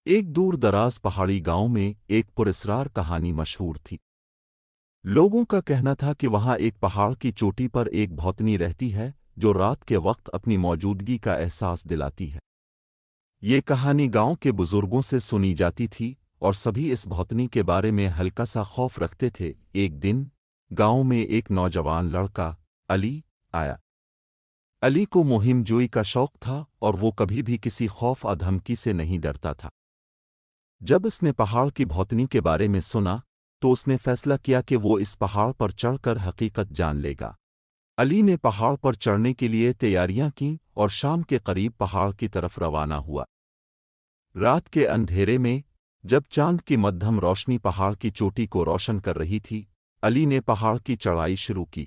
ایک دور دراز پہاڑی گاؤں میں ایک پراسرار کہانی مشہور تھی۔ لوگوں کا کہنا تھا کہ وہاں ایک پہاڑ کی چوٹی پر ایک بھوتنی رہتی ہے جو رات کے وقت اپنی موجودگی کا احساس دلاتی ہے۔ یہ کہانی گاؤں کے بزرگوں سے سنی جاتی تھی اور سبھی اس بھوتنی کے بارے میں ہلکا سا خوف رکھتے تھے۔ ایک دن گاؤں میں ایک نوجوان لڑکا علی آیا۔ علی کو مہم جوئی کا شوق تھا اور وہ کبھی بھی کسی خوف اور دھمکی سے نہیں ڈرتا تھا۔ جب اس نے پہاڑ کی بھوتنی کے بارے میں سنا تو اس نے فیصلہ کیا کہ وہ اس پہاڑ پر چڑھ کر حقیقت جان لے گا۔ علی نے پہاڑ پر چڑھنے کے لیے تیاریاں کیں اور شام کے قریب پہاڑ کی طرف روانہ ہوا۔ رات کے اندھیرے میں جب چاند کی مدھم روشنی پہاڑ کی چوٹی کو روشن کر رہی تھی، علی نے پہاڑ کی چڑھائی شروع کی۔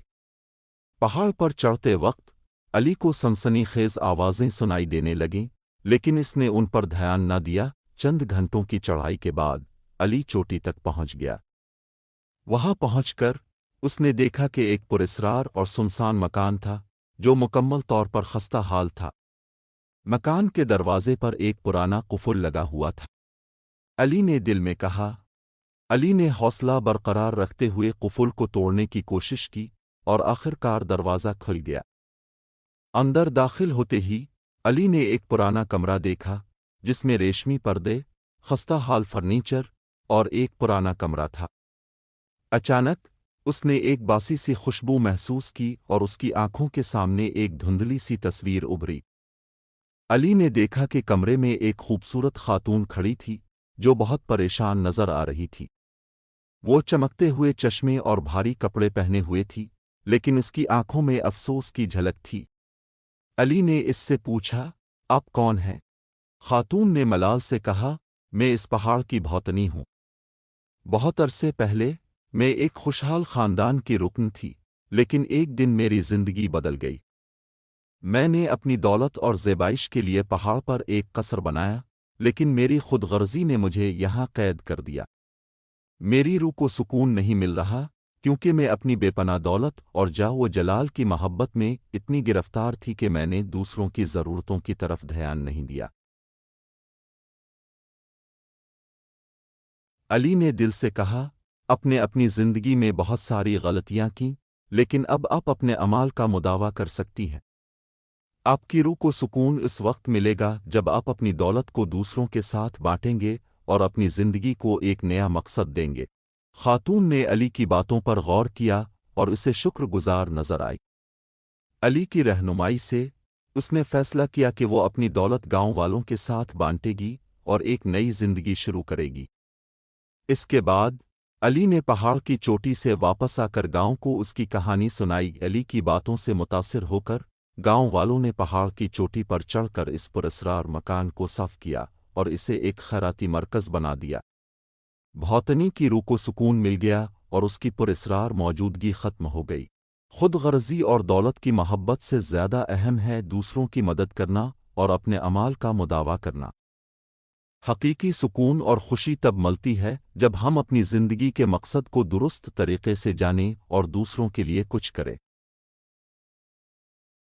پہاڑ پر چڑھتے وقت علی کو سنسنی خیز آوازیں سنائی دینے لگیں، لیکن اس نے ان پر دھیان نہ دیا۔ چند گھنٹوں کی چڑھائی کے بعد علی چوٹی تک پہنچ گیا۔ وہاں پہنچ کر اس نے دیکھا کہ ایک پراسرار اور سنسان مکان تھا جو مکمل طور پر خستہ حال تھا۔ مکان کے دروازے پر ایک پرانا قفل لگا ہوا تھا۔ علی نے دل میں کہا۔ علی نے حوصلہ برقرار رکھتے ہوئے قفل کو توڑنے کی کوشش کی اور آخرکار دروازہ کھل گیا۔ اندر داخل ہوتے ہی علی نے ایک پرانا کمرہ دیکھا جس میں ریشمی پردے، خستہ حال فرنیچر اور ایک پرانا کمرہ تھا۔ اچانک اس نے ایک باسی سی خوشبو محسوس کی اور اس کی آنکھوں کے سامنے ایک دھندلی سی تصویر ابھری۔ علی نے دیکھا کہ کمرے میں ایک خوبصورت خاتون کھڑی تھی جو بہت پریشان نظر آ رہی تھی۔ وہ چمکتے ہوئے چشمے اور بھاری کپڑے پہنے ہوئے تھی، لیکن اس کی آنکھوں میں افسوس کی جھلک تھی۔ علی نے اس سے پوچھا، آپ کون ہیں؟ خاتون نے ملال سے کہا، میں اس پہاڑ کی بھوتنی ہوں۔ بہت عرصے پہلے میں ایک خوشحال خاندان کی رکن تھی، لیکن ایک دن میری زندگی بدل گئی۔ میں نے اپنی دولت اور زیبائش کے لیے پہاڑ پر ایک قصر بنایا، لیکن میری خود غرضی نے مجھے یہاں قید کر دیا۔ میری روح کو سکون نہیں مل رہا کیونکہ میں اپنی بے پناہ دولت اور جاہ و جلال کی محبت میں اتنی گرفتار تھی کہ میں نے دوسروں کی ضرورتوں کی طرف دھیان نہیں دیا۔ علی نے دل سے کہا، اپنی زندگی میں بہت ساری غلطیاں کیں، لیکن اب آپ اپنے اعمال کا مداوع کر سکتی ہیں۔ آپ کی روح کو سکون اس وقت ملے گا جب آپ اپنی دولت کو دوسروں کے ساتھ بانٹیں گے اور اپنی زندگی کو ایک نیا مقصد دیں گے۔ خاتون نے علی کی باتوں پر غور کیا اور اسے شکر گزار نظر آئی۔ علی کی رہنمائی سے اس نے فیصلہ کیا کہ وہ اپنی دولت گاؤں والوں کے ساتھ بانٹے گی اور ایک نئی زندگی شروع کرے گی۔ اس کے بعد علی نے پہاڑ کی چوٹی سے واپس آ کر گاؤں کو اس کی کہانی سنائی۔ علی کی باتوں سے متاثر ہو کر گاؤں والوں نے پہاڑ کی چوٹی پر چڑھ کر اس پراسرار مکان کو صاف کیا اور اسے ایک خیراتی مرکز بنا دیا۔ بھوتنی کی روح کو سکون مل گیا اور اس کی پراسرار موجودگی ختم ہو گئی۔ خود غرضی اور دولت کی محبت سے زیادہ اہم ہے دوسروں کی مدد کرنا اور اپنے اعمال کا مداوع کرنا۔ حقیقی سکون اور خوشی تب ملتی ہے جب ہم اپنی زندگی کے مقصد کو درست طریقے سے جانیں اور دوسروں کے لیے کچھ کریں۔